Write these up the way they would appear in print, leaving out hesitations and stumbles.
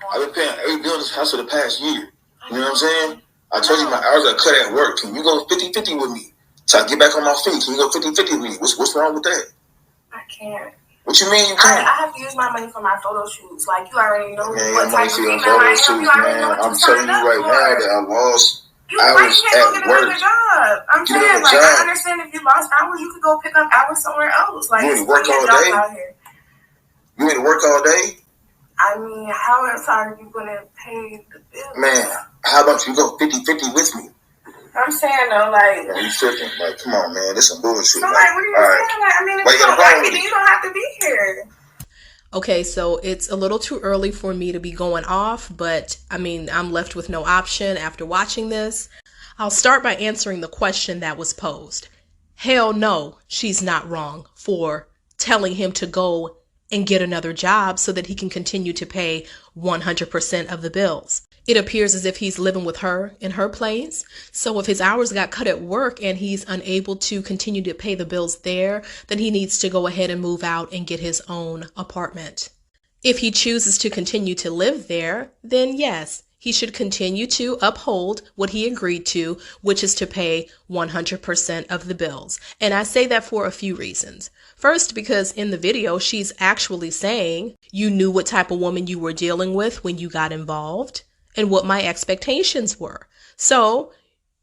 I've been paying every bill in this house for the past year. You know what I'm saying? I told you my hours are cut at work. Can you go 50-50 with me? So I get back on my feet. Can you go 50-50 with me? What's wrong with that? I can't. What you mean you can't? I have to use my money for my photo shoots. Like, you already know what type of female I am. You already know what I'm telling you right now that I lost hours at work. Job. I'm saying, like, I understand if you lost hours, you could go pick up hours somewhere else. Like, you need to work all day? You need to work all day? I mean, how else are you going to pay the bills? Man, how about you go 50-50 with me? I'm saying, though, like... Yeah, you tripping. Like, come on, man. This is some bullshit. So, like, what are you saying? Like, I mean, if you don't like it, you don't have to be here. Okay, so it's a little too early for me to be going off, but, I mean, I'm left with no option after watching this. I'll start by answering the question that was posed. Hell no, she's not wrong for telling him to go and get another job so that he can continue to pay 100% of the bills. It appears as if he's living with her in her place. So if his hours got cut at work and he's unable to continue to pay the bills there, then he needs to go ahead and move out and get his own apartment. If he chooses to continue to live there, then yes, he should continue to uphold what he agreed to, which is to pay 100% of the bills. And I say that for a few reasons. First, because in the video, she's actually saying you knew what type of woman you were dealing with when you got involved and what my expectations were. So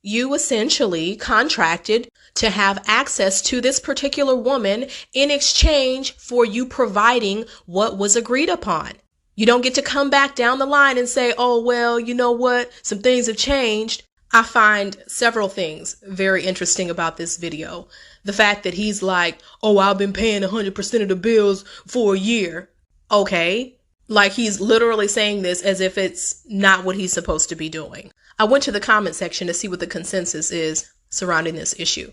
you essentially contracted to have access to this particular woman in exchange for you providing what was agreed upon. You don't get to come back down the line and say, oh, well, you know what? Some things have changed. I find several things very interesting about this video. The fact that he's like, oh, I've been paying 100% of the bills for a year. Okay. Like, he's literally saying this as if it's not what he's supposed to be doing. I went to the comment section to see what the consensus is surrounding this issue.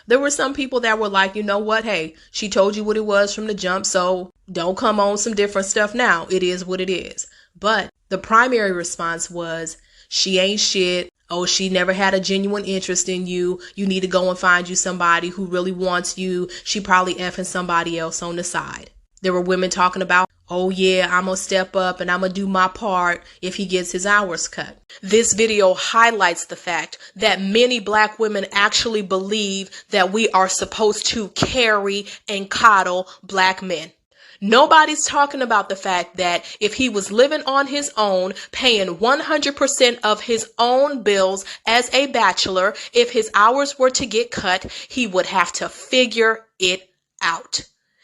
There were some people that were like, you know what? Hey, she told you what it was from the jump, so don't come on some different stuff now. It is what it is. But the primary response was, she ain't shit. Oh, she never had a genuine interest in you. You need to go and find you somebody who really wants you. She probably effing somebody else on the side. There were women talking about, oh yeah, I'm going to step up and I'm going to do my part if he gets his hours cut. This video highlights the fact that many Black women actually believe that we are supposed to carry and coddle Black men. Nobody's talking about the fact that if he was living on his own, paying 100% of his own bills as a bachelor, if his hours were to get cut, he would have to figure it out.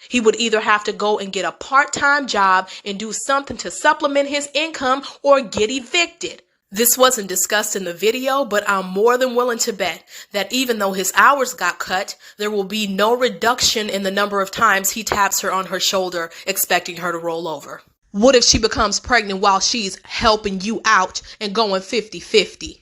He would either have to go and get a part-time job and do something to supplement his income or get evicted. This wasn't discussed in the video, but I'm more than willing to bet that even though his hours got cut, there will be no reduction in the number of times he taps her on her shoulder, expecting her to roll over. What if she becomes pregnant while she's helping you out and going 50-50?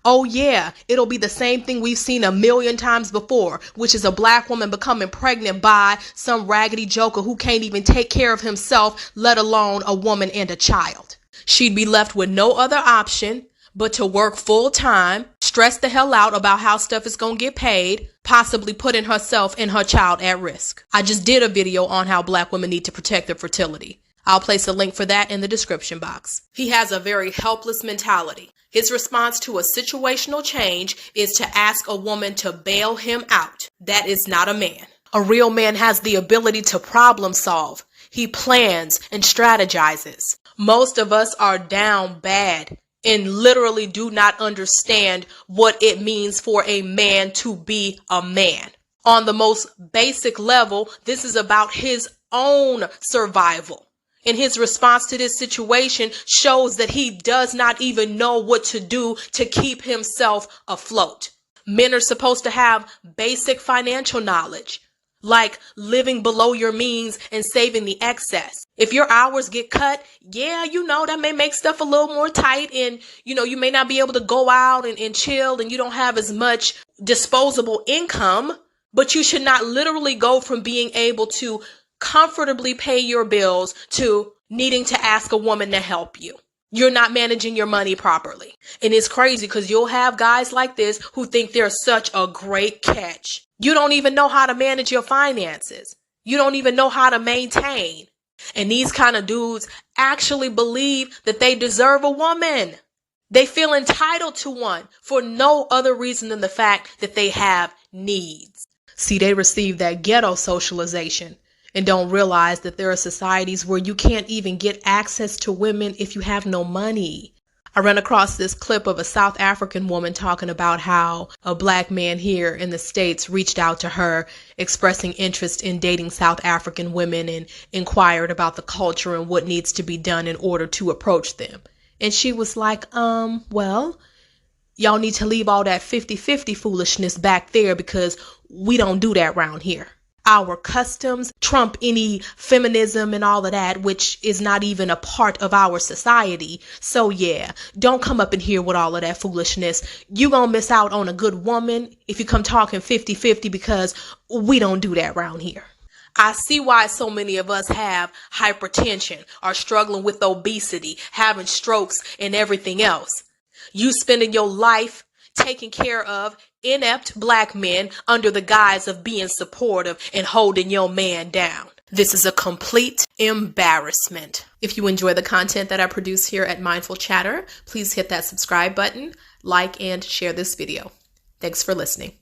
Oh yeah, it'll be the same thing we've seen a million times before, which is a Black woman becoming pregnant by some raggedy joker who can't even take care of himself, let alone a woman and a child. She'd be left with no other option but to work full time, stress the hell out about how stuff is going to get paid, possibly putting herself and her child at risk. I just did a video on how Black women need to protect their fertility. I'll place a link for that in the description box. He has a very helpless mentality. His response to a situational change is to ask a woman to bail him out. That is not a man. A real man has the ability to problem solve. He plans and strategizes. Most of us are down bad and literally do not understand what it means for a man to be a man. On the most basic level, this is about his own survival. And his response to this situation shows that he does not even know what to do to keep himself afloat. Men are supposed to have basic financial knowledge, like living below your means and saving the excess. If your hours get cut, yeah, that may make stuff a little more tight and, you may not be able to go out and chill and you don't have as much disposable income, but you should not literally go from being able to comfortably pay your bills to needing to ask a woman to help you. You're not managing your money properly. And it's crazy because you'll have guys like this who think they're such a great catch. You don't even know how to manage your finances. You don't even know how to maintain. And these kind of dudes actually believe that they deserve a woman. They feel entitled to one for no other reason than the fact that they have needs. See, they receive that ghetto socialization and don't realize that there are societies where you can't even get access to women if you have no money. I ran across this clip of a South African woman talking about how a black man here in the States reached out to her expressing interest in dating South African women and inquired about the culture and what needs to be done in order to approach them. And she was like, well, y'all need to leave all that 50-50 foolishness back there because we don't do that around here. Our customs trump any feminism and all of that, which is not even a part of our society. So yeah, don't come up in here with all of that foolishness. You gonna miss out on a good woman if you come talking 50-50 because we don't do that around here. I see why so many of us have hypertension, are struggling with obesity, having strokes and everything else. You spending your life taking care of inept black men under the guise of being supportive and holding your man down. This is a complete embarrassment. If you enjoy the content that I produce here at Mindful Chatter, please hit that subscribe button, like, and share this video. Thanks for listening.